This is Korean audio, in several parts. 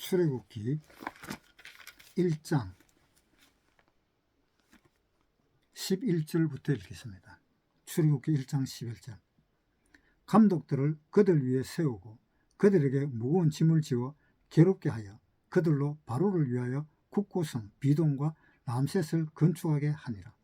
출애굽기 1장 11절부터 읽겠습니다. 출애굽기 1장 11절. 감독들을 그들 위에 세우고 그들에게 무거운 짐을 지워 괴롭게 하여 그들로 바로를 위하여 국고성 비돔과 람셋을 건축하게 하니라.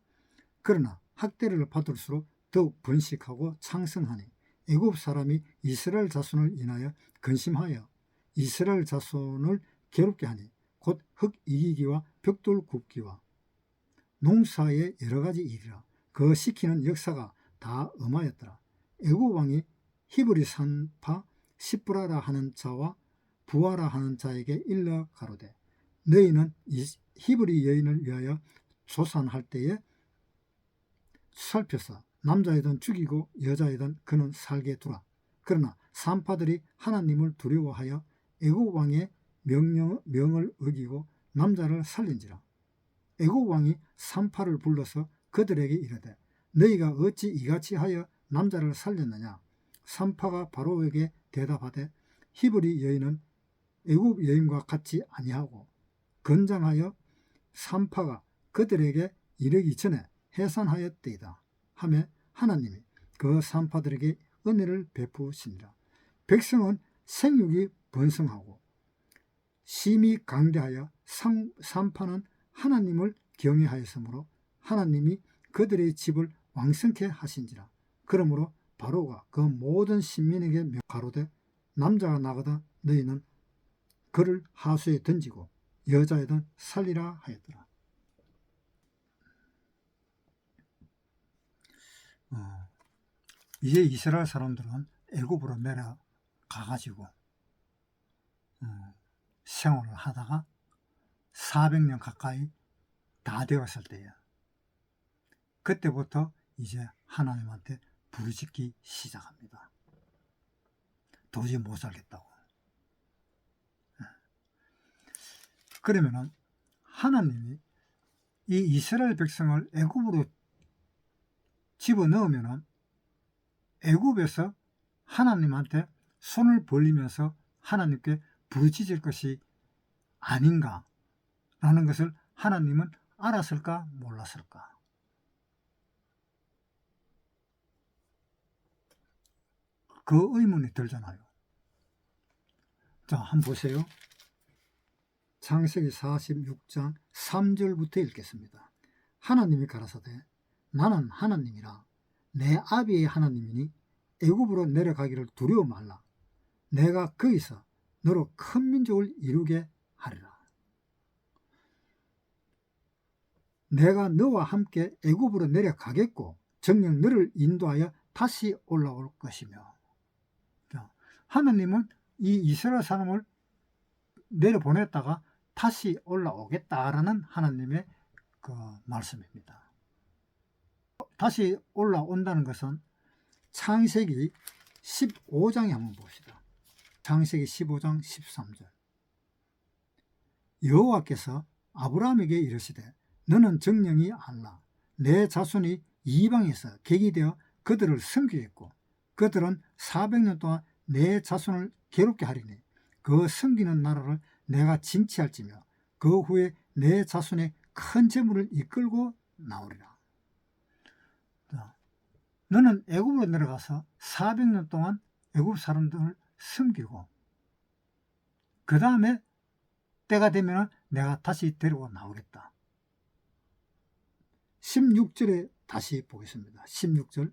그러나 학대를 받을수록 더욱 번식하고 창성하니 애굽 사람이 이스라엘 자손을 인하여 근심하여 이스라엘 자손을 괴롭게 하니 곧 흙 이기기와 벽돌 굽기와 농사의 여러 가지 일이라. 그 시키는 역사가 다 엄하였더라. 애굽 왕이 히브리 산파 시브라라 하는 자와 부하라 하는 자에게 일러 가로되 너희는 히브리 여인을 위하여 조산할 때에 살펴서 남자이든 죽이고 여자이든 그는 살게 두라. 그러나 산파들이 하나님을 두려워하여 애굽 왕의 명을 어기고 남자를 살린지라. 애굽 왕이 산파를 불러서 그들에게 이르되 너희가 어찌 이같이 하여 남자를 살렸느냐. 산파가 바로에게 대답하되 히브리 여인은 애굽 여인과 같이 아니하고 건장하여 산파가 그들에게 이르기 전에 해산하였되이다 하며 하나님이 그 산파들에게 은혜를 베푸시니라. 백성은 생육이 번성하고 심히 강대하여 산파는 하나님을 경외하였으므로 하나님이 그들의 집을 왕성케 하신지라. 그러므로 바로가 그 모든 신민에게 가로되 남자가 나가다 너희는 그를 하수에 던지고 여자애든 살리라 하였더라. 이제 이스라엘 사람들은 애굽으로 내려가가지고 생활을 하다가 400년 가까이 다 되었을 때야. 그때부터 이제 하나님한테 부르짖기 시작합니다. 도저히 못 살겠다고. 그러면은 하나님이 이 이스라엘 백성을 애굽으로 집어넣으면은 애굽에서 하나님한테 손을 벌리면서 하나님께 부르짖을 것이 아닌가라는 것을 하나님은 알았을까 몰랐을까? 그 의문이 들잖아요. 자, 한번 보세요. 창세기 46장 3절부터 읽겠습니다. 하나님이 가라사대 나는 하나님이라 내 아비의 하나님이니 애굽으로 내려가기를 두려워 말라. 내가 거기서 너로 큰 민족을 이루게 하리라. 내가 너와 함께 애굽으로 내려가겠고 정녕 너를 인도하여 다시 올라올 것이며. 하나님은 이 이스라엘 사람을 내려보냈다가 다시 올라오겠다라는 하나님의 그 말씀입니다. 다시 올라온다는 것은 창세기 15장에 한번 봅시다. 창세기 15장 13절. 여호와께서 아브라함에게 이르시되 너는 정령이 알라. 내 자손이 이방에서 객이 되어 그들을 섬기겠고 그들은 400년 동안 내 자손을 괴롭게 하리니 그 섬기는 나라를 내가 진치할지며 그 후에 내 자손의 큰 재물을 이끌고 나오리라. 너는 애굽으로 내려가서 400년 동안 애굽 사람들을 섬기고 그 다음에 때가 되면 내가 다시 데리고 나오겠다. 16절에 다시 보겠습니다. 16절.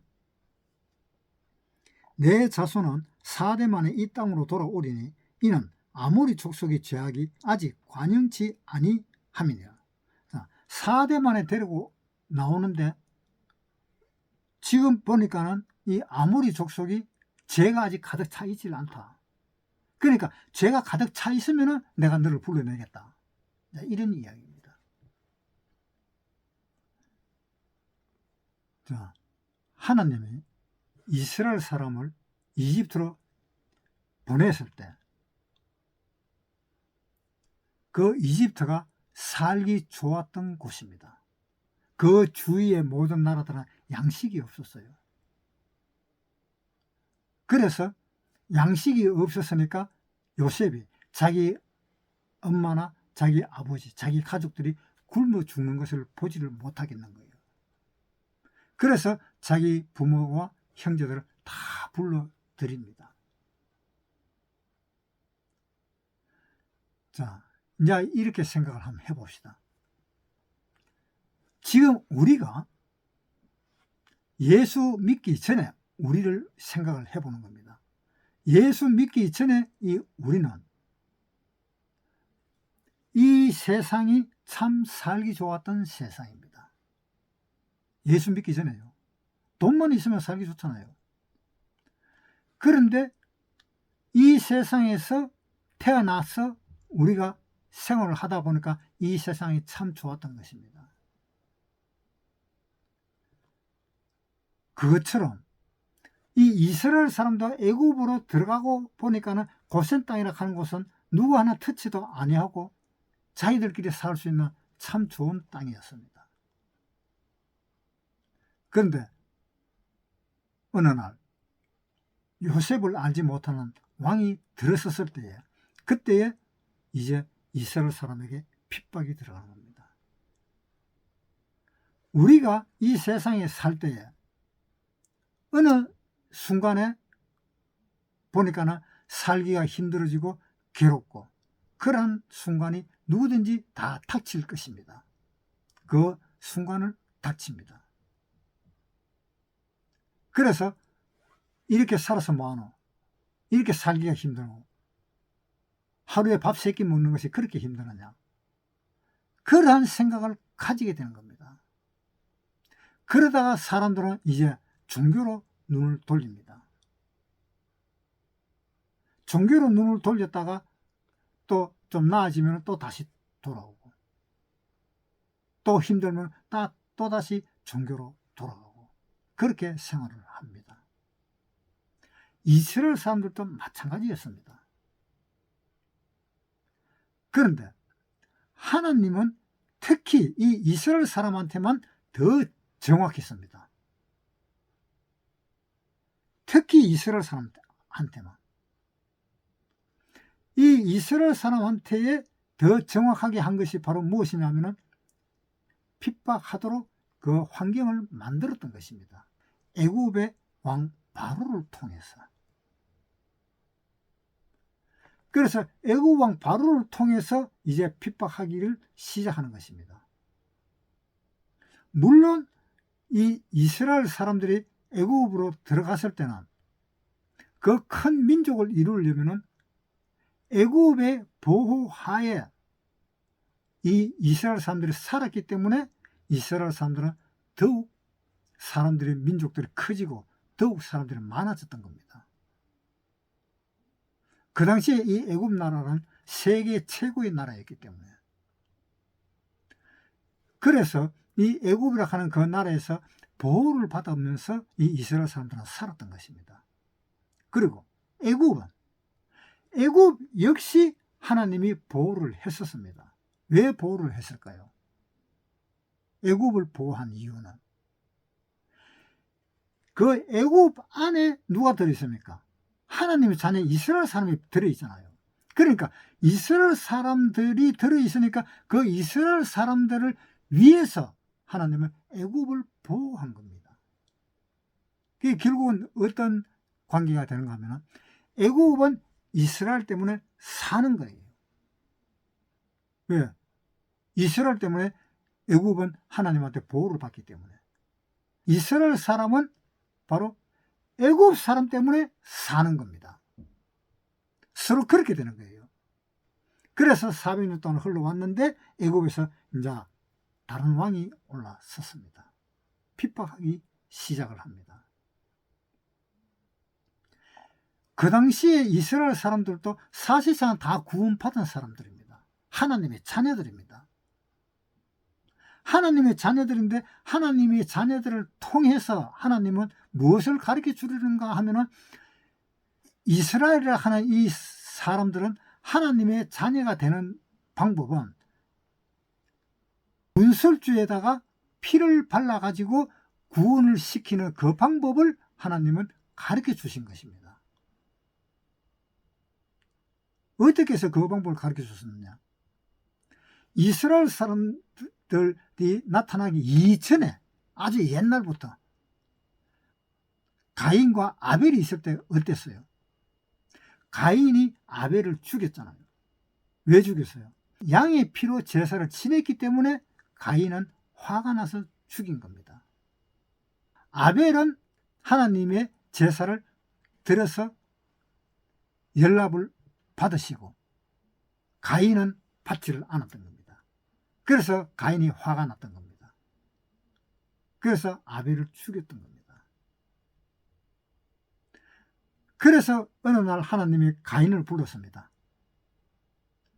내 자손은 4대 만에 이 땅으로 돌아오리니 이는 아모리 족속의 죄악이 아직 관영치 아니함이니라. 4대 만에 데리고 나오는데 지금 보니까는 이 아모리 족속이 죄가 아직 가득 차 있질 않다. 그러니까 죄가 가득 차 있으면 내가 너를 불러내겠다. 이런 이야기입니다. 자, 하나님이 이스라엘 사람을 이집트로 보냈을 때 그 이집트가 살기 좋았던 곳입니다. 그 주위의 모든 나라들은 양식이 없었어요. 그래서 양식이 없었으니까 요셉이 자기 엄마나 자기 아버지, 자기 가족들이 굶어 죽는 것을 보지를 못하겠는 거예요. 그래서 자기 부모와 형제들을 다 불러드립니다. 자, 이제 이렇게 생각을 한번 해봅시다. 지금 우리가 예수 믿기 전에 우리를 생각을 해보는 겁니다. 예수 믿기 전에 우리는 이 세상이 참 살기 좋았던 세상입니다. 예수 믿기 전에요. 돈만 있으면 살기 좋잖아요. 그런데 이 세상에서 태어나서 우리가 생활을 하다 보니까 이 세상이 참 좋았던 것입니다. 그것처럼 이 이스라엘 사람도 애굽으로 들어가고 보니까는 고센 땅이라 하는 곳은 누구 하나 터치도 아니하고 자기들끼리 살 수 있는 참 좋은 땅이었습니다. 그런데 어느 날 요셉을 알지 못하는 왕이 들어섰을 때에, 그때에 이제 이스라엘 사람에게 핍박이 들어가는 겁니다. 우리가 이 세상에 살 때에 어느 순간에 보니까는 살기가 힘들어지고 괴롭고, 그러한 순간이 누구든지 다 닥칠 것입니다. 그 순간을 닥칩니다. 그래서 이렇게 살아서 뭐하노? 이렇게 살기가 힘들고 하루에 밥 3끼 먹는 것이 그렇게 힘드느냐? 그러한 생각을 가지게 되는 겁니다. 그러다가 사람들은 이제 종교로 눈을 돌립니다. 종교로 눈을 돌렸다가 또 좀 나아지면 또 다시 돌아오고, 또 힘들면 또 다시 종교로 돌아가고, 그렇게 생활을 합니다. 이스라엘 사람들도 마찬가지였습니다. 그런데 하나님은 특히 이 이스라엘 사람한테만 더 정확했습니다. 특히 이스라엘 사람한테만. 이 이스라엘 사람한테 더 정확하게 한 것이 바로 무엇이냐면은 핍박하도록 그 환경을 만들었던 것입니다. 애굽의 왕 바로를 통해서. 그래서 애굽 왕 바로를 통해서 이제 핍박하기를 시작하는 것입니다. 물론 이 이스라엘 사람들이 애굽으로 들어갔을 때는 그 큰 민족을 이루려면은 애굽의 보호하에 이 이스라엘 사람들이 살았기 때문에 이스라엘 사람들은 더욱 사람들의 민족들이 커지고 더욱 사람들이 많아졌던 겁니다. 그 당시에 이 애굽 나라는 세계 최고의 나라였기 때문에, 그래서 이 애굽이라 하는 그 나라에서 보호를 받으면서 이 이스라엘 사람들은 살았던 것입니다. 그리고 애굽 역시 하나님이 보호를 했었습니다. 왜 보호를 했을까요? 애굽을 보호한 이유는 그 애굽 안에 누가 들어있습니까? 하나님의 자녀 이스라엘 사람이 들어있잖아요. 그러니까 이스라엘 사람들이 들어있으니까 그 이스라엘 사람들을 위해서 하나님은 애굽을 보호한 겁니다. 그게 결국은 어떤 관계가 되는가 하면 애굽은 이스라엘 때문에 사는 거예요. 왜? 이스라엘 때문에 애굽은 하나님한테 보호를 받기 때문에. 이스라엘 사람은 바로 애굽 사람 때문에 사는 겁니다. 서로 그렇게 되는 거예요. 그래서 400년 동안 흘러왔는데 애굽에서 이제 다른 왕이 올라섰습니다. 핍박하기 시작을 합니다. 그 당시에 이스라엘 사람들도 사실상 다 구원받은 사람들입니다. 하나님의 자녀들입니다. 하나님의 자녀들인데 하나님의 자녀들을 통해서 하나님은 무엇을 가르쳐 주려는가 하면은 이스라엘이라 하는 이 사람들은 하나님의 자녀가 되는 방법은 문설주에다가 피를 발라가지고 구원을 시키는 그 방법을 하나님은 가르쳐 주신 것입니다. 어떻게 해서 그 방법을 가르쳐 주셨느냐? 이스라엘 사람들이 나타나기 이전에 아주 옛날부터 가인과 아벨이 있을 때 어땠어요? 가인이 아벨을 죽였잖아요. 왜 죽였어요? 양의 피로 제사를 지냈기 때문에 가인은 화가 나서 죽인 겁니다. 아벨은 하나님의 제사를 드려서 연락을 받으시고 가인은 받지를 않았던 겁니다. 그래서 가인이 화가 났던 겁니다. 그래서 아벨을 죽였던 겁니다. 그래서 어느 날 하나님이 가인을 불렀습니다.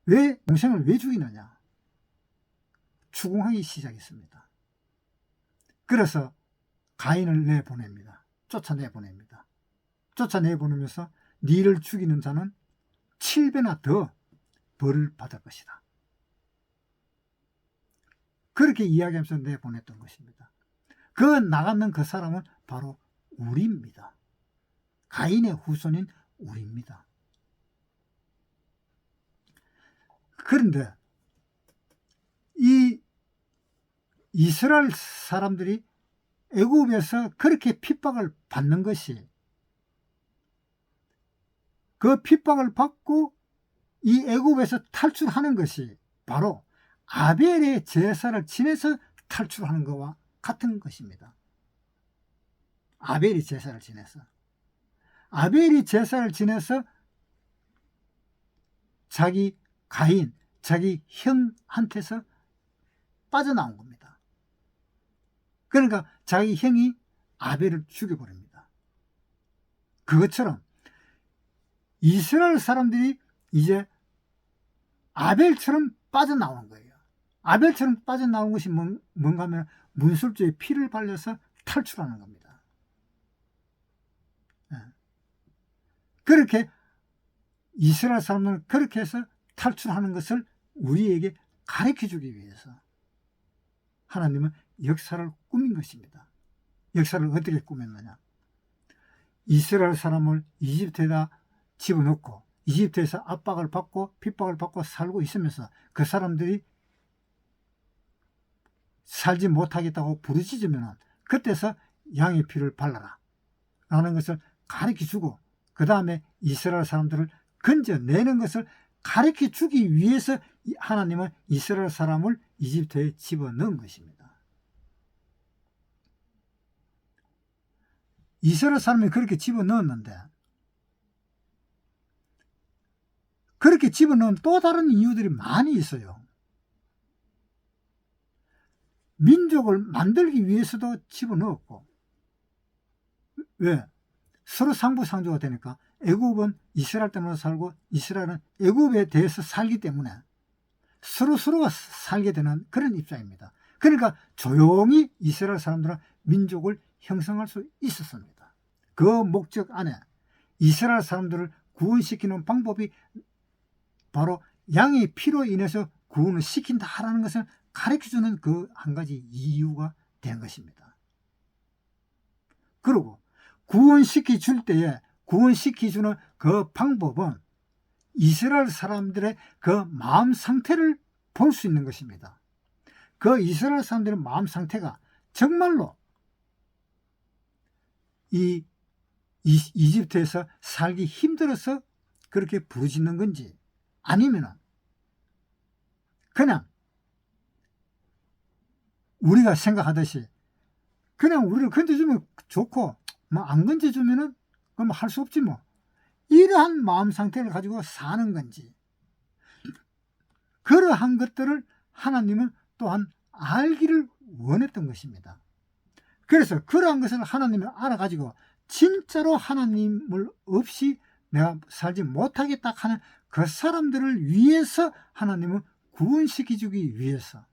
왜 동생을 왜 죽이느냐? 추궁하기 시작했습니다. 그래서 가인을 내보냅니다. 쫓아내보냅니다. 쫓아내보내면서 니를 죽이는 자는 7배나 더 벌을 받을 것이다. 그렇게 이야기하면서 내보냈던 것입니다. 그 나가는 그 사람은 바로 우리입니다. 가인의 후손인 우리입니다. 그런데 이 이스라엘 사람들이 애굽에서 그렇게 핍박을 받는 것이, 그 핍박을 받고 이 애굽에서 탈출하는 것이 바로 아벨의 제사를 지내서 탈출하는 것과 같은 것입니다. 아벨이 제사를 지내서, 아벨이 제사를 지내서 자기 가인, 자기 형한테서 빠져나온 겁니다. 그러니까 자기 형이 아벨을 죽여버립니다. 그것처럼 이스라엘 사람들이 이제 아벨처럼 빠져나오는 거예요. 아벨처럼 빠져나온 것이 뭔가 하면 문술주의 피를 발려서 탈출하는 겁니다. 그렇게 이스라엘 사람들은 그렇게 해서 탈출하는 것을 우리에게 가르쳐주기 위해서 하나님은 역사를 꾸민 것입니다. 역사를 어떻게 꾸몄느냐? 이스라엘 사람을 이집트에다 집어넣고 이집트에서 압박을 받고 핍박을 받고 살고 있으면서 그 사람들이 살지 못하겠다고 부르짖으면 그때서 양의 피를 발라라 라는 것을 가르쳐주고, 그 다음에 이스라엘 사람들을 건져내는 것을 가르쳐주기 위해서 하나님은 이스라엘 사람을 이집트에 집어넣은 것입니다. 이스라엘 사람이 그렇게 집어넣었는데, 그렇게 집어넣은 또 다른 이유들이 많이 있어요. 민족을 만들기 위해서도 집어넣었고, 왜? 서로 상부상조가 되니까 애굽은 이스라엘 때문에 살고 이스라엘은 애굽에 대해서 살기 때문에 서로가 살게 되는 그런 입장입니다. 그러니까 조용히 이스라엘 사람들은 민족을 형성할 수 있었습니다. 그 목적 안에 이스라엘 사람들을 구원시키는 방법이 바로 양의 피로 인해서 구원을 시킨다라는 것을 가르쳐주는 그 한 가지 이유가 된 것입니다. 그리고 구원시켜줄 때에 구원시켜주는 그 방법은 이스라엘 사람들의 그 마음 상태를 볼 수 있는 것입니다. 그 이스라엘 사람들의 마음 상태가 정말로 이 이집트에서 살기 힘들어서 그렇게 부르짖는 건지, 아니면 그냥 우리가 생각하듯이 그냥 우리를 건져주면 좋고 뭐 안 건져주면은 그럼 할 수 없지 뭐, 이러한 마음 상태를 가지고 사는 건지, 그러한 것들을 하나님은 또한 알기를 원했던 것입니다. 그래서 그러한 것을 하나님은 알아가지고 진짜로 하나님을 없이 내가 살지 못하겠다 하는 그 사람들을 위해서 하나님은 구원시켜주기 위해서,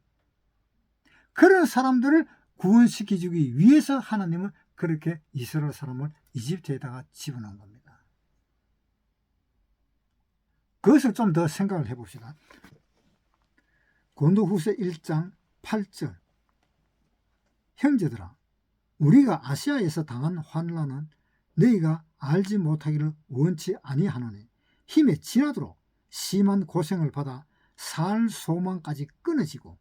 그런 사람들을 구원시켜주기 위해서 하나님은 그렇게 이스라엘 사람을 이집트에다가 집어넣은 겁니다. 그것을 좀 더 생각을 해봅시다. 고린도후서 1장 8절, 형제들아 우리가 아시아에서 당한 환난은 너희가 알지 못하기를 원치 아니하노니 힘에 지나도록 심한 고생을 받아 살 소망까지 끊어지고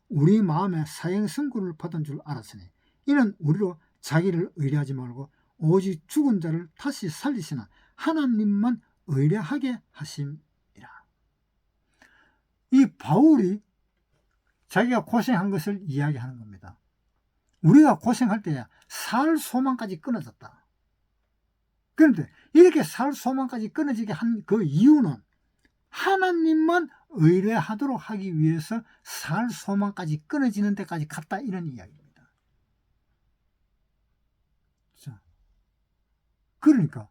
우리 마음에 사형 선고를 받은 줄 알았으니 이는 우리로 자기를 의뢰하지 말고 오직 죽은 자를 다시 살리시는 하나님만 의뢰하게 하심이라. 이 바울이 자기가 고생한 것을 이야기하는 겁니다. 우리가 고생할 때야 살 소망까지 끊어졌다. 그런데 이렇게 살 소망까지 끊어지게 한 그 이유는 하나님만 의뢰하도록 하기 위해서 살 소망까지 끊어지는 데까지 갔다, 이런 이야기입니다. 자, 그러니까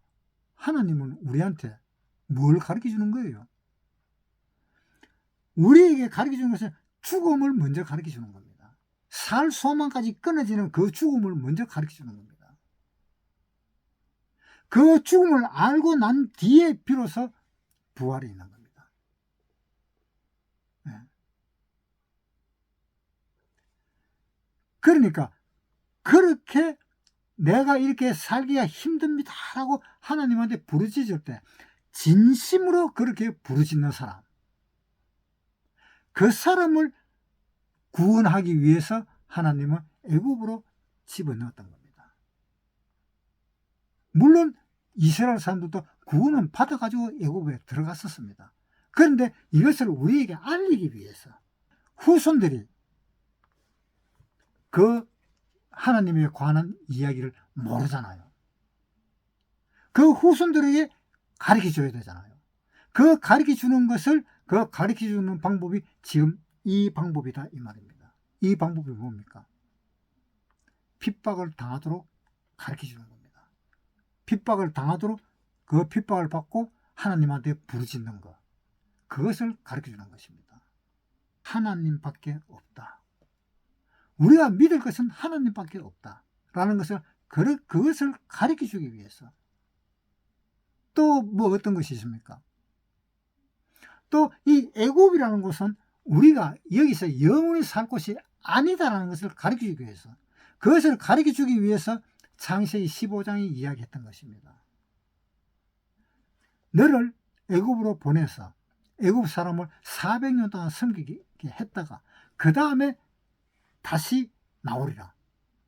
하나님은 우리한테 뭘 가르쳐 주는 거예요? 우리에게 가르쳐 주는 것은 죽음을 먼저 가르쳐 주는 겁니다. 살 소망까지 끊어지는 그 죽음을 먼저 가르쳐 주는 겁니다. 그 죽음을 알고 난 뒤에 비로소 부활이 있는 겁니다. 네. 그러니까 그렇게 내가 이렇게 살기가 힘듭니다 라고 하나님한테 부르짖을 때 진심으로 그렇게 부르짖는 사람, 그 사람을 구원하기 위해서 하나님은 애굽으로 집어넣었던 겁니다. 물론 이스라엘 사람들도 구원은 받아가지고 애굽에 들어갔었습니다. 그런데 이것을 우리에게 알리기 위해서 후손들이 그 하나님에 관한 이야기를 모르잖아요. 그 후손들에게 가르쳐 줘야 되잖아요. 그 가르쳐 주는 것을, 그 가르쳐 주는 방법이 지금 이 방법이다, 이 말입니다. 이 방법이 뭡니까? 핍박을 당하도록 가르쳐 주는 겁니다. 핍박을 당하도록 그 핍박을 받고 하나님한테 부르짖는 것, 그것을 가르쳐 주는 것입니다. 하나님밖에 없다. 우리가 믿을 것은 하나님밖에 없다 라는 것을, 그것을 가르쳐 주기 위해서. 또 뭐 어떤 것이 있습니까? 또 이 애굽이라는 곳은 우리가 여기서 영원히 살 곳이 아니다라는 것을 가르쳐 주기 위해서, 그것을 가르쳐 주기 위해서 창세기 15장이 이야기했던 것입니다. 너를 애굽으로 보내서 애굽 사람을 400년 동안 섬기게 했다가 그 다음에 다시 나오리라.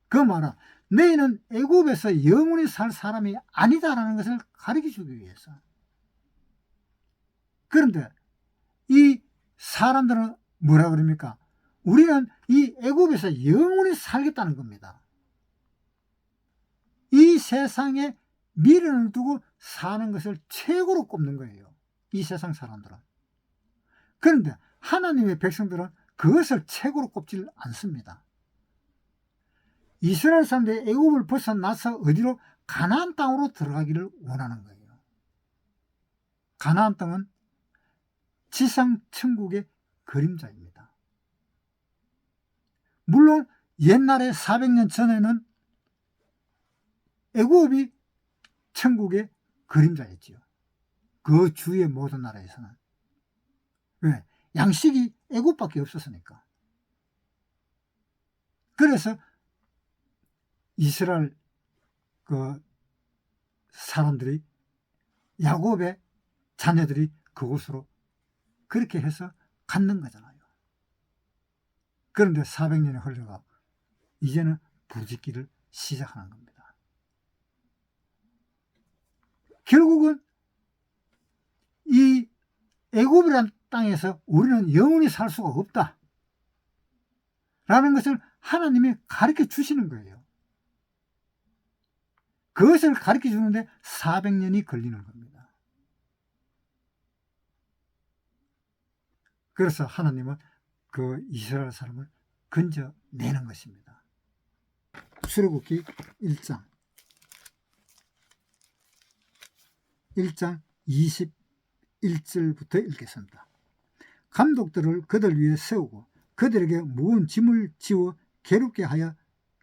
그 말은 너희는 애굽에서 영원히 살 사람이 아니다라는 것을 가르쳐 주기 위해서. 그런데 이 사람들은 뭐라 그럽니까? 우리는 이 애굽에서 영원히 살겠다는 겁니다. 이 세상에 미련을 두고 사는 것을 최고로 꼽는 거예요, 이 세상 사람들은. 그런데 하나님의 백성들은 그것을 최고로 꼽질 않습니다. 이스라엘 사람들이 애굽을 벗어나서 어디로? 가나안 땅으로 들어가기를 원하는 거예요. 가나안 땅은 지상 천국의 그림자입니다. 물론 옛날에 400년 전에는 애굽이 천국의 그림자였지요. 그 주위의 모든 나라에서는. 왜? 양식이 애굽밖에 없었으니까. 그래서 이스라엘 그 사람들이, 야곱의 자녀들이 그곳으로 그렇게 해서 갔는 거잖아요. 그런데 400년이 흘러가 이제는 부르짖기를 시작하는 겁니다. 결국은 이 애굽이라는 땅에서 우리는 영원히 살 수가 없다 라는 것을 하나님이 가르쳐 주시는 거예요. 그것을 가르쳐 주는데 400년이 걸리는 겁니다. 그래서 하나님은 그 이스라엘 사람을 건져내는 것입니다. 출애굽기 1장 21절부터 읽겠습니다. 감독들을 그들 위에 세우고 그들에게 무거운 짐을 지워 괴롭게 하여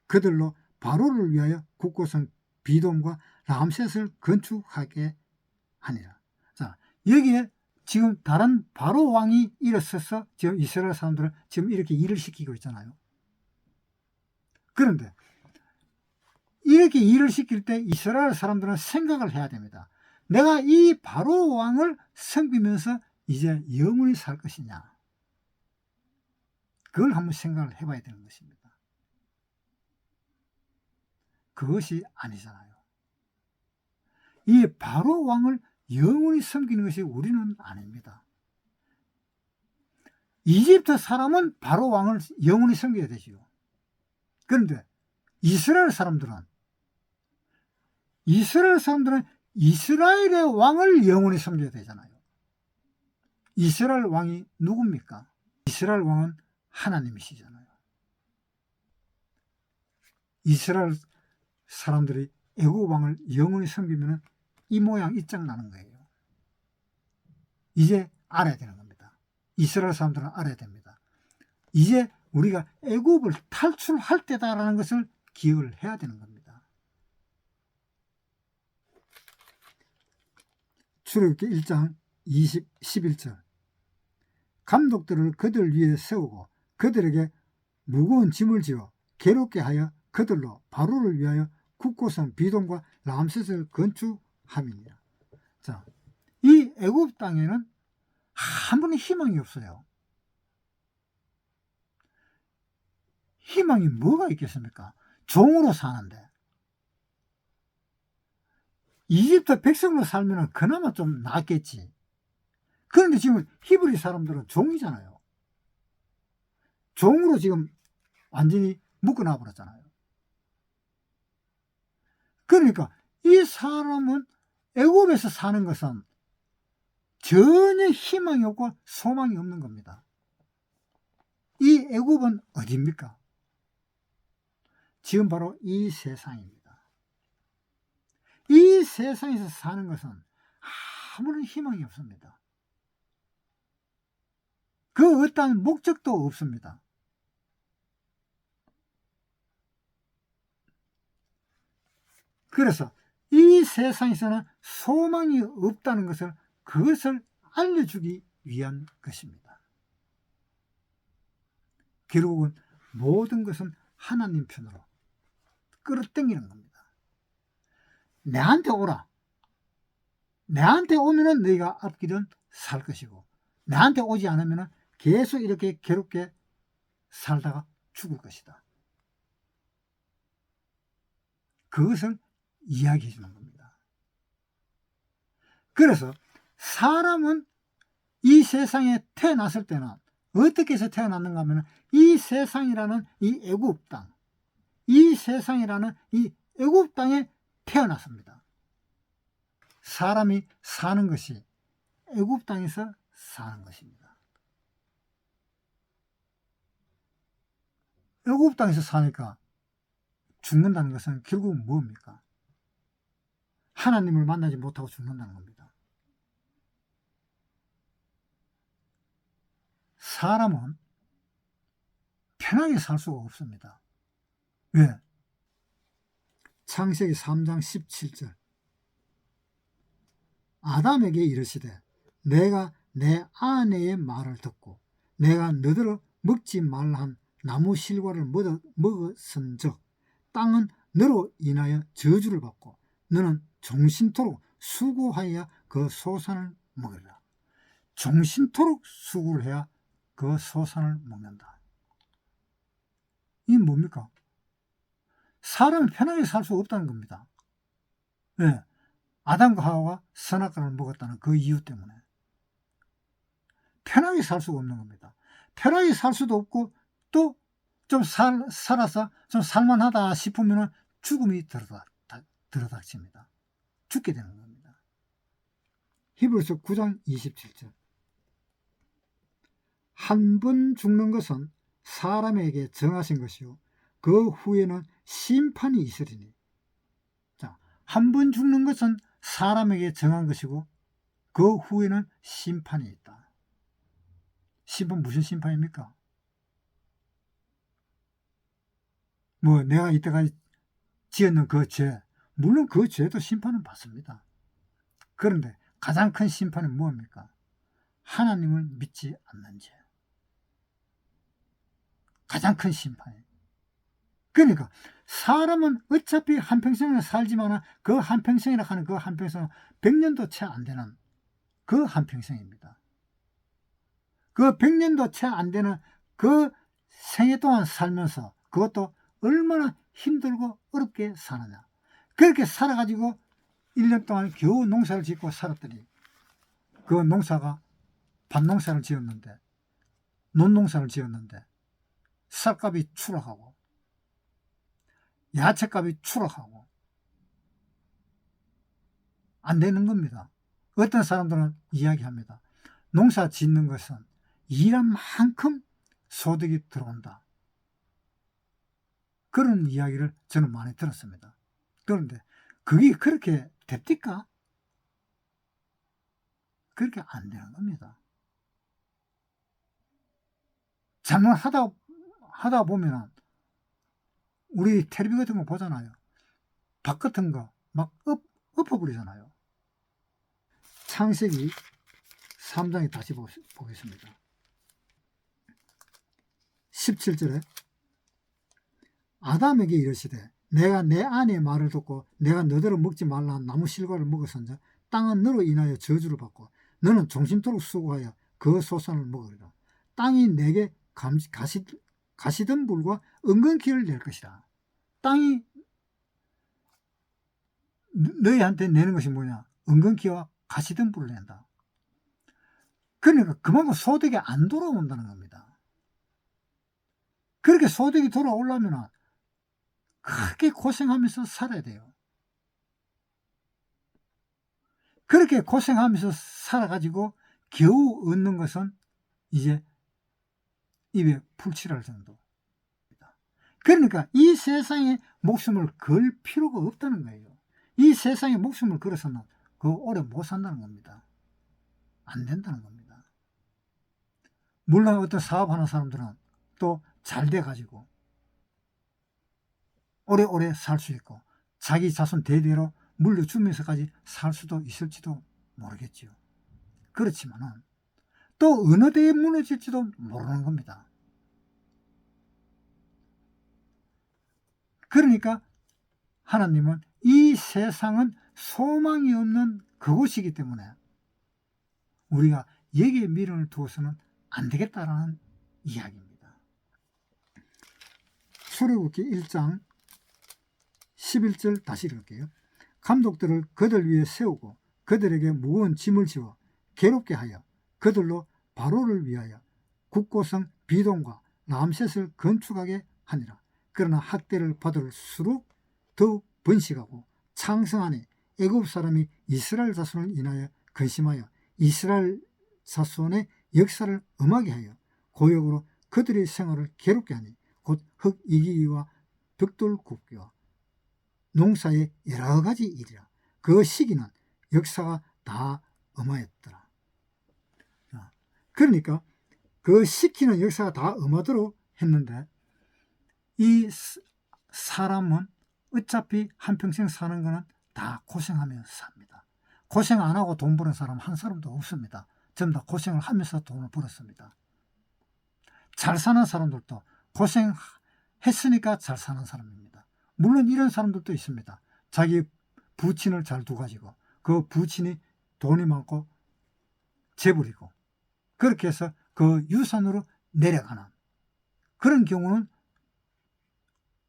그들로 바로를 위하여 굳고선 비돔과 람셋을 건축하게 하니라. 자, 여기에 지금 다른 바로 왕이 일어서서 지금 이스라엘 사람들은 지금 이렇게 일을 시키고 있잖아요. 그런데 이렇게 일을 시킬 때 이스라엘 사람들은 생각을 해야 됩니다. 내가 이 바로 왕을 섬기면서 이제 영원히 살 것이냐, 그걸 한번 생각을 해봐야 되는 것입니다. 그것이 아니잖아요. 이 바로 왕을 영원히 섬기는 것이 우리는 아닙니다. 이집트 사람은 바로 왕을 영원히 섬겨야 되지요. 그런데 이스라엘 사람들은 이스라엘의 왕을 영원히 섬겨야 되잖아요. 이스라엘 왕이 누굽니까? 이스라엘 왕은 하나님이시잖아요. 이스라엘 사람들이 애국 왕을 영원히 섬기면 이 모양 이 짝 나는 거예요. 이제 알아야 되는 겁니다. 이스라엘 사람들은 알아야 됩니다. 이제 우리가 애국을 탈출할 때다라는 것을 기억을 해야 되는 겁니다. 출애굽기 1장 11절 감독들을 그들 위에 세우고 그들에게 무거운 짐을 지어 괴롭게 하여 그들로 바로를 위하여 국고성 비돔과 람셋을 건축함이니라. 자, 이 애굽 땅에는 아무런 희망이 없어요. 희망이 뭐가 있겠습니까? 종으로 사는데. 이집트 백성으로 살면 그나마 좀 낫겠지. 그런데 지금 히브리 사람들은 종이잖아요. 종으로 지금 완전히 묶어놔 버렸잖아요. 그러니까 이 사람은 애굽에서 사는 것은 전혀 희망이 없고 소망이 없는 겁니다. 이 애굽은 어디입니까? 지금 바로 이 세상입니다. 이 세상에서 사는 것은 아무런 희망이 없습니다. 그 어떠한 목적도 없습니다. 그래서 이 세상에서는 소망이 없다는 것을 그것을 알려주기 위한 것입니다. 결국은 모든 것은 하나님 편으로 끌어당기는 겁니다. 내한테 오라. 내한테 오면은 너희가 앞길은 살 것이고 내한테 오지 않으면은 계속 이렇게 괴롭게 살다가 죽을 것이다. 그것을 이야기해 주는 겁니다. 그래서 사람은 이 세상에 태어났을 때는 어떻게 해서 태어났는가 하면 이 세상이라는 이 애굽 땅, 이 세상이라는 이 애굽 땅에 태어났습니다. 사람이 사는 것이 애굽 땅에서 사는 것입니다. 애굽 땅에서 사니까 죽는다는 것은 결국은 뭡니까? 하나님을 만나지 못하고 죽는다는 겁니다. 사람은 편하게 살 수가 없습니다. 왜? 창세기 3장 17절 아담에게 이르시되 내가 내 아내의 말을 듣고 내가 너더러 먹지 말라 한 나무 실과를 먹었은즉 땅은 너로 인하여 저주를 받고 너는 종신토록 수고하여야 그 소산을 먹으리라. 종신토록 수고를 해야 그 소산을 먹는다. 이게 뭡니까? 사람이 편하게 살 수 없다는 겁니다. 왜? 아담과 하와가 선악과를 먹었다는 그 이유 때문에 편하게 살 수가 없는 겁니다. 편하게 살 수도 없고 또 좀 살아서 좀 살만하다 싶으면 죽음이 들어닥칩니다. 죽게 되는 겁니다. 히브리서 9장 27절 한 번 죽는 것은 사람에게 정하신 것이요 그 후에는 심판이 있으리니. 자, 한 번 죽는 것은 사람에게 정한 것이고 그 후에는 심판이 있다. 심판 무슨 심판입니까? 뭐 내가 이때까지 지었는 그 죄, 물론 그 죄도 심판은 받습니다. 그런데 가장 큰 심판은 무엇입니까? 하나님을 믿지 않는 죄. 가장 큰 심판이에요. 그러니까 사람은 어차피 한평생을 살지만 그 한평생이라 하는 그 한평생은 100년도 채 안 되는 그 한평생입니다. 그 100년도 채 안 되는 그 생애 동안 살면서 그것도 얼마나 힘들고 어렵게 사느냐. 그렇게 살아가지고 1년 동안 겨우 농사를 짓고 살았더니 그 농사가 밭농사를 지었는데 논농사를 지었는데 쌀값이 추락하고 야채값이 추락하고 안 되는 겁니다. 어떤 사람들은 이야기합니다. 농사 짓는 것은 일한 만큼 소득이 들어온다. 그런 이야기를 저는 많이 들었습니다. 그런데 그게 그렇게 됩니까? 그렇게 안 되는 겁니다. 잘못하다 보면 우리 텔레비 같은 거 보잖아요. 밥 같은 거 막 엎어버리잖아요. 창세기 3장에 다시 보겠습니다. 17절에 아담에게 이르시되 내가 내 아내의 말을 듣고 내가 너더러 먹지 말라 한 나무 실과를 먹었은즉 땅은 너로 인하여 저주를 받고 너는 종신토록 수고하여 그 소산을 먹으리라. 땅이 내게 가시던 불과 은근키를 낼 것이라. 땅이 너희한테 내는 것이 뭐냐? 은근키와 가시던 불을 낸다. 그러니까 그만큼 소득이 안 돌아온다는 겁니다. 그렇게 소득이 돌아오려면 크게 고생하면서 살아야 돼요. 그렇게 고생하면서 살아가지고 겨우 얻는 것은 이제 입에 풀칠할 정도. 그러니까 이 세상에 목숨을 걸 필요가 없다는 거예요. 이 세상에 목숨을 걸어서는 그거 오래 못 산다는 겁니다. 안 된다는 겁니다. 물론 어떤 사업하는 사람들은 또 잘 돼가지고 오래오래 살 수 있고 자기 자손 대대로 물려주면서까지 살 수도 있을지도 모르겠지요. 그렇지만은 또 어느 때에 무너질지도 모르는 겁니다. 그러니까 하나님은 이 세상은 소망이 없는 그곳이기 때문에 우리가 여기에 미련을 두어서는 안 되겠다라는 이야기입니다. 출애굽기 1장 11절 다시 읽을게요. 감독들을 그들 위에 세우고 그들에게 무거운 짐을 지워 괴롭게 하여 그들로 바로를 위하여 국고성 비동과 람셋을 건축하게 하니라. 그러나 학대를 받을수록 더욱 번식하고 창성하니 애굽 사람이 이스라엘 자손을 인하여 근심하여 이스라엘 자손의 역사를 엄하게 하여 고역으로 그들의 생활을 괴롭게 하니 곧 흙 이기기와 벽돌 굽기와 농사의 여러 가지 일이라. 그 시기는 역사가 다 엄하였더라. 그러니까 그 시키는 역사가 다 엄하도록 했는데 이 사람은 어차피 한평생 사는 거는 다 고생하면서 삽니다. 고생 안 하고 돈 버는 사람 한 사람도 없습니다. 전부 다 고생을 하면서 돈을 벌었습니다. 잘 사는 사람들도 고생했으니까 잘 사는 사람입니다. 물론 이런 사람들도 있습니다. 자기 부친을 잘 두가지고 그 부친이 돈이 많고 재벌이고 그렇게 해서 그 유산으로 내려가는 그런 경우는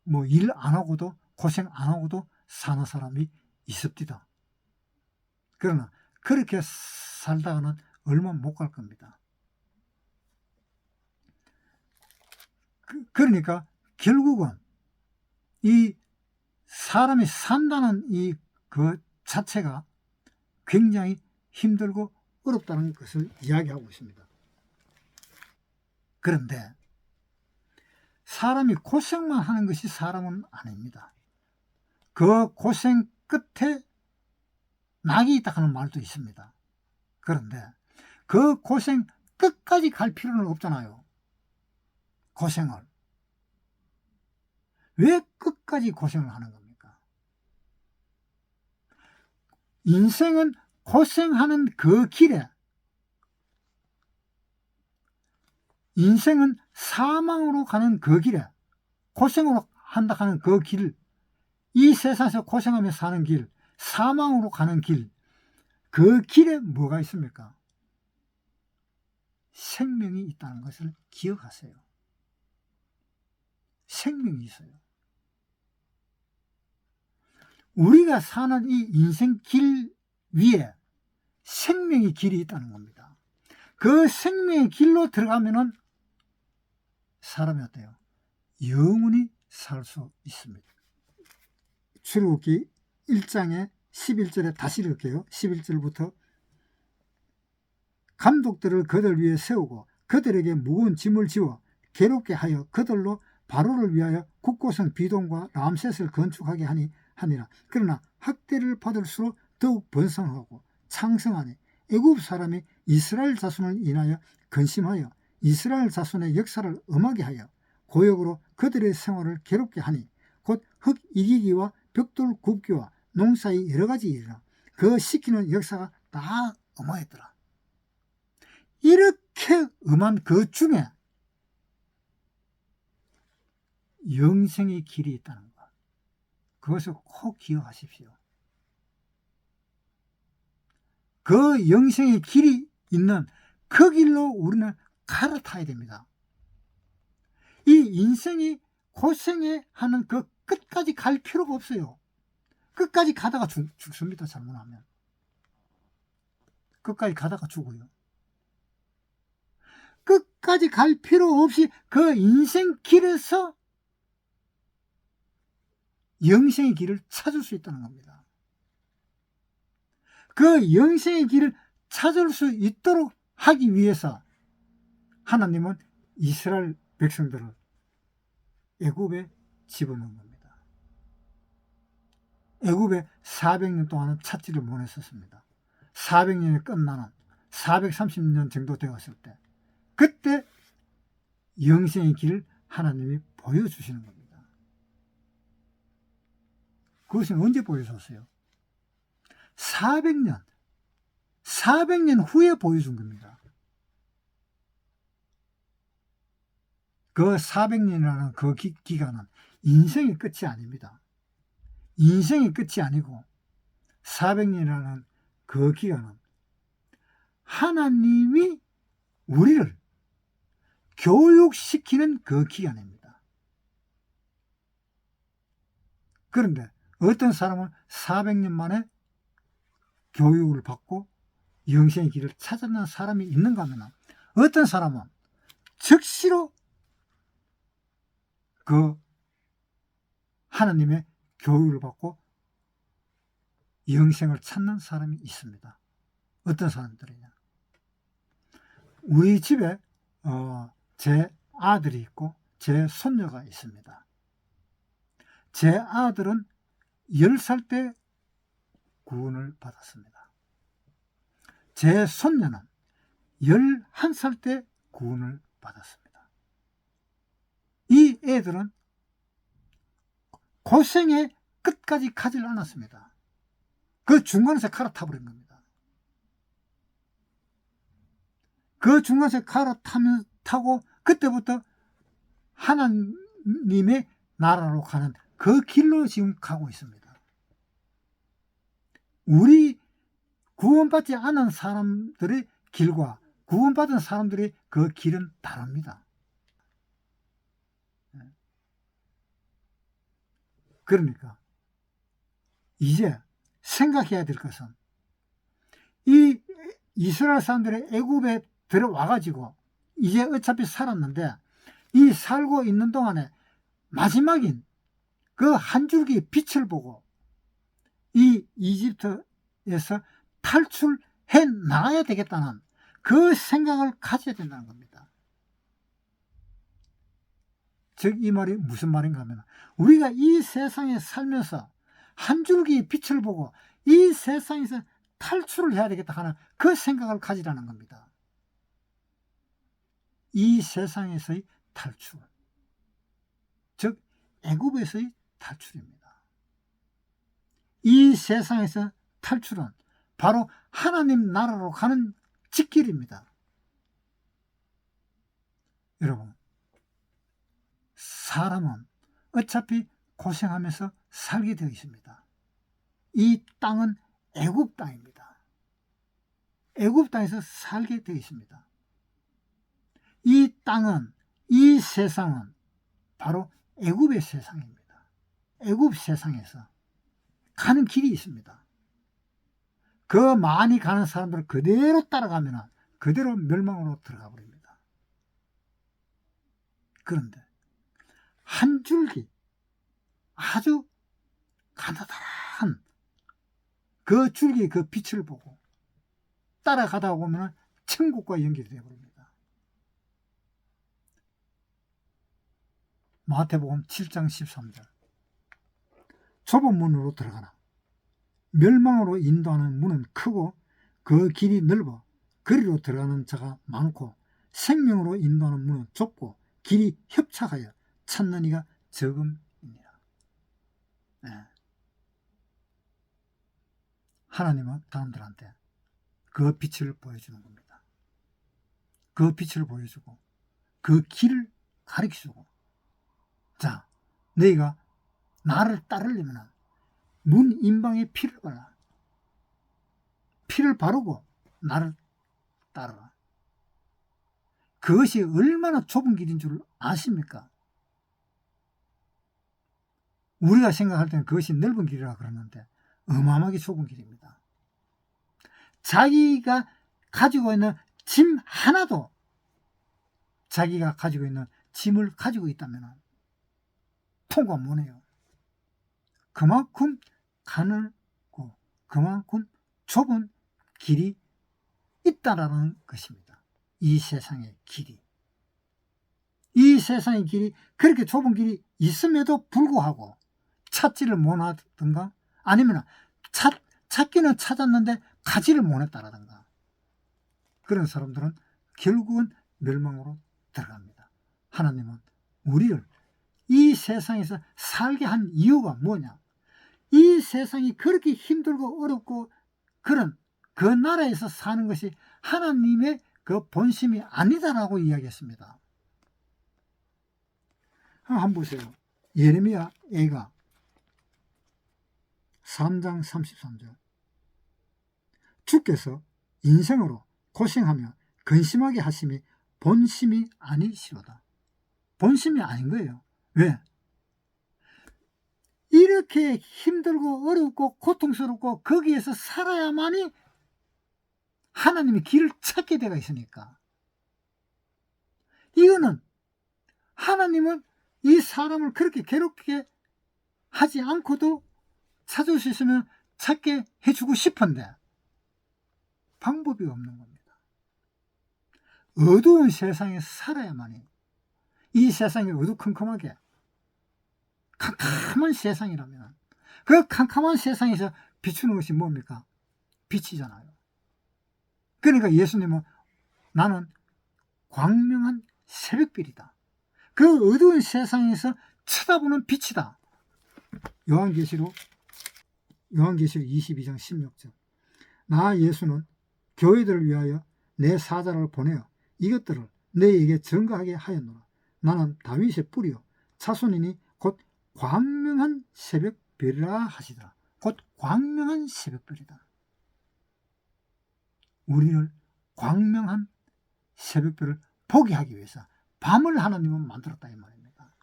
뭐 일 안 하고도 고생 안 하고도 사는 사람이 있습니다. 그러나 그렇게 살다가는 얼마 못 갈 겁니다. 그러니까 결국은 이 사람이 산다는 그 자체가 굉장히 힘들고 어렵다는 것을 이야기하고 있습니다. 그런데 사람이 고생만 하는 것이 사람은 아닙니다. 그 고생 끝에 낙이 있다 하는 말도 있습니다. 그런데 그 고생 끝까지 갈 필요는 없잖아요. 고생을. 왜 끝까지 고생을 하는 겁니까? 인생은 고생하는 그 길에, 인생은 사망으로 가는 그 길에, 고생으로 한다 하는 그 길, 이 세상에서 고생하며 사는 길, 사망으로 가는 길, 그 길에 뭐가 있습니까? 생명이 있다는 것을 기억하세요. 생명이 있어요. 우리가 사는 이 인생 길 위에 생명의 길이 있다는 겁니다. 그 생명의 길로 들어가면은 사람이 어때요? 영원히 살 수 있습니다. 출애굽기 1장의 11절에 다시 읽을게요. 11절부터 감독들을 그들 위에 세우고 그들에게 무거운 짐을 지워 괴롭게 하여 그들로 바로를 위하여 국고성 비동과 람셋을 건축하게 하니라. 그러나 학대를 받을수록 더욱 번성하고 창성하니 애굽 사람이 이스라엘 자손을 인하여 근심하여 이스라엘 자손의 역사를 엄하게 하여 고역으로 그들의 생활을 괴롭게 하니 곧 흙 이기기와 벽돌 굽기와 농사의 여러 가지 일이라. 그 시키는 역사가 다 엄하였더라. 이렇게 엄한 그 중에 영생의 길이 있다는 것, 그것을 꼭 기억하십시오. 그 영생의 길이 있는 그 길로 우리는 갈아타야 됩니다. 이 인생이 고생해 하는 그 끝까지 갈 필요가 없어요. 끝까지 가다가 죽습니다. 잘못하면 끝까지 가다가 죽어요. 끝까지 갈 필요 없이 그 인생 길에서 영생의 길을 찾을 수 있다는 겁니다. 그 영생의 길을 찾을 수 있도록 하기 위해서 하나님은 이스라엘 백성들을 애굽에 집어넣은 겁니다. 애굽에 400년 동안은 찾지를 못했었습니다. 400년이 끝나는 430년 정도 되었을 때, 그때 영생의 길을 하나님이 보여주시는 겁니다. 그것은 언제 보여줬어요? 400년 후에 보여준 겁니다. 그 400년이라는 그 기간은 인생의 끝이 아닙니다. 인생의 끝이 아니고 400년이라는 그 기간은 하나님이 우리를 교육시키는 그 기간입니다. 그런데 어떤 사람은 400년 만에 교육을 받고 영생의 길을 찾아낸 사람이 있는가 하면, 어떤 사람은 즉시로 그 하나님의 교육을 받고 영생을 찾는 사람이 있습니다. 어떤 사람들이냐? 우리 집에 제 아들이 있고 제 손녀가 있습니다. 제 아들은 10살 때 구원을 받았습니다. 제 손녀는 11살 때 구원을 받았습니다. 이 애들은 고생의 끝까지 가지 않았습니다. 그 중간에서 갈아타버린 겁니다. 그 중간에서 갈아타고 그때부터 하나님의 나라로 가는 그 길로 지금 가고 있습니다. 우리 구원받지 않은 사람들의 길과 구원받은 사람들의 그 길은 다릅니다. 그러니까 이제 생각해야 될 것은, 이 이스라엘 사람들의 애굽에 들어와가지고 이제 어차피 살았는데, 이 살고 있는 동안에 마지막인 그 한 줄기 빛을 보고 이 이집트에서 탈출해 나가야 되겠다는 그 생각을 가져야 된다는 겁니다. 즉 이 말이 무슨 말인가 하면, 우리가 이 세상에 살면서 한 줄기 빛을 보고 이 세상에서 탈출을 해야 되겠다 하는 그 생각을 가지라는 겁니다. 이 세상에서의 탈출, 즉 애굽에서의 탈출입니다. 이 세상에서 탈출은 바로 하나님 나라로 가는 직길입니다. 여러분, 사람은 어차피 고생하면서 살게 되어 있습니다. 이 땅은 애굽 땅입니다. 애굽 땅에서 살게 되어 있습니다. 이 땅은, 이 세상은 바로 애굽의 세상입니다. 애굽 세상에서 가는 길이 있습니다. 그 많이 가는 사람들을 그대로 따라가면 그대로 멸망으로 들어가 버립니다. 그런데 한 줄기 아주 가느다란 그 줄기 그 빛을 보고 따라가다 보면 천국과 연결이 되어 버립니다. 마태복음 7장 13절. 좁은 문으로 들어가나 멸망으로 인도하는 문은 크고 그 길이 넓어 그리로 들어가는 자가 많고 생명으로 인도하는 문은 좁고 길이 협착하여 찾는 이가 적음이니라. 네. 하나님은 사람들한테 그 빛을 보여주는 겁니다. 그 빛을 보여주고 그 길을 가르쳐주고, 자, 너희가 나를 따르려면 문 인방에 피를 발라. 피를 바르고 나를 따르라. 그것이 얼마나 좁은 길인 줄 아십니까? 우리가 생각할 때는 그것이 넓은 길이라 그러는데 어마어마하게 좁은 길입니다. 자기가 가지고 있는 짐 하나도 자기가 가지고 있는 짐을 가지고 있다면 통과 못해요. 그만큼 가늘고 그만큼 좁은 길이 있다라는 것입니다. 이 세상의 길이. 이 세상의 길이 그렇게 좁은 길이 있음에도 불구하고 찾지를 못하든가 아니면 찾기는 찾았는데 가지를 못했다라든가 그런 사람들은 결국은 멸망으로 들어갑니다. 하나님은 우리를 이 세상에서 살게 한 이유가 뭐냐? 이 세상이 그렇게 힘들고 어렵고 그런 그 나라에서 사는 것이 하나님의 그 본심이 아니다라고 이야기했습니다. 한번 보세요. 예레미야 애가 3장 33절. 주께서 인생으로 고생하며 근심하게 하심이 본심이 아니시로다. 본심이 아닌 거예요. 왜? 이렇게 힘들고 어렵고 고통스럽고 거기에서 살아야만이 하나님의 길을 찾게 되어 있으니까. 이거는 하나님은 이 사람을 그렇게 괴롭게 하지 않고도 찾을 수 있으면 찾게 해주고 싶은데 방법이 없는 겁니다. 어두운 세상에서 살아야만이 이 세상이 어두컴컴하게 캄캄한 세상이라면 그 캄캄한 세상에서 비추는 것이 뭡니까? 빛이잖아요. 그러니까 예수님은 나는 광명한 새벽별이다. 그 어두운 세상에서 쳐다보는 빛이다. 요한계시록 22장 16절. 나 예수는 교회들을 위하여 내 사자를 보내어 이것들을 너희에게 증거하게 하였노라. 나는 다윗의 뿌리요 자손이니 곧 광명한 새벽별이라 하시더라. 곧 광명한 새벽별이다. 우리를 광명한 새벽별을 보게 하기 위해서 밤을 하나님은 만들었다 이 말입니다.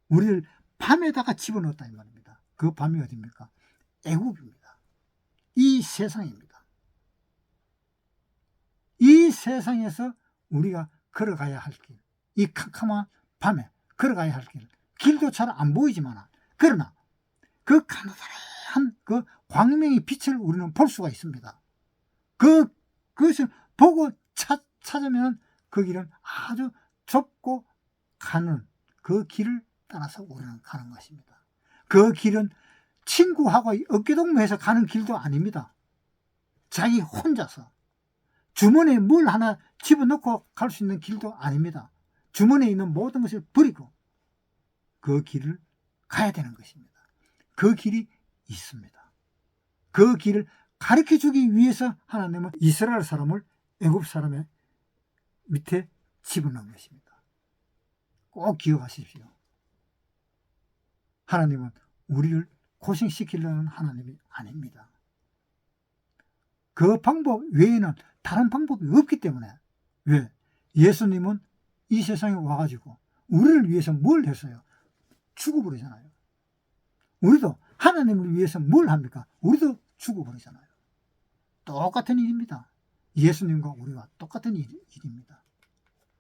우리를 밤에다가 집어넣었다 이 말입니다. 그 밤이 어디입니까? 애굽입니다. 이 세상입니다. 이 세상에서 우리가 걸어가야 할 길, 이 캄캄한 밤에 걸어가야 할 길, 길도 잘 안 보이지만 그러나 그 가느다란 그 광명의 빛을 우리는 볼 수가 있습니다. 그것을 보고 찾으면 그 길은 아주 좁고 가는 그 길을 따라서 우리는 가는 것입니다. 그 길은 친구하고 어깨동무해서 가는 길도 아닙니다. 자기 혼자서 주머니에 물 하나 집어넣고 갈 수 있는 길도 아닙니다. 주머니에 있는 모든 것을 버리고 그 길을 가야 되는 것입니다. 그 길이 있습니다. 그 길을 가르쳐 주기 위해서 하나님은 이스라엘 사람을 애굽 사람의 밑에 집어넣은 것입니다. 꼭 기억하십시오. 하나님은 우리를 고생시키려는 하나님이 아닙니다. 그 방법 외에는 다른 방법이 없기 때문에 왜? 예수님은 이 세상에 와가지고 우리를 위해서 뭘 했어요? 죽어버리잖아요. 우리도 하나님을 위해서 뭘 합니까? 우리도 죽어버리잖아요. 똑같은 일입니다. 예수님과 우리와 똑같은 일입니다.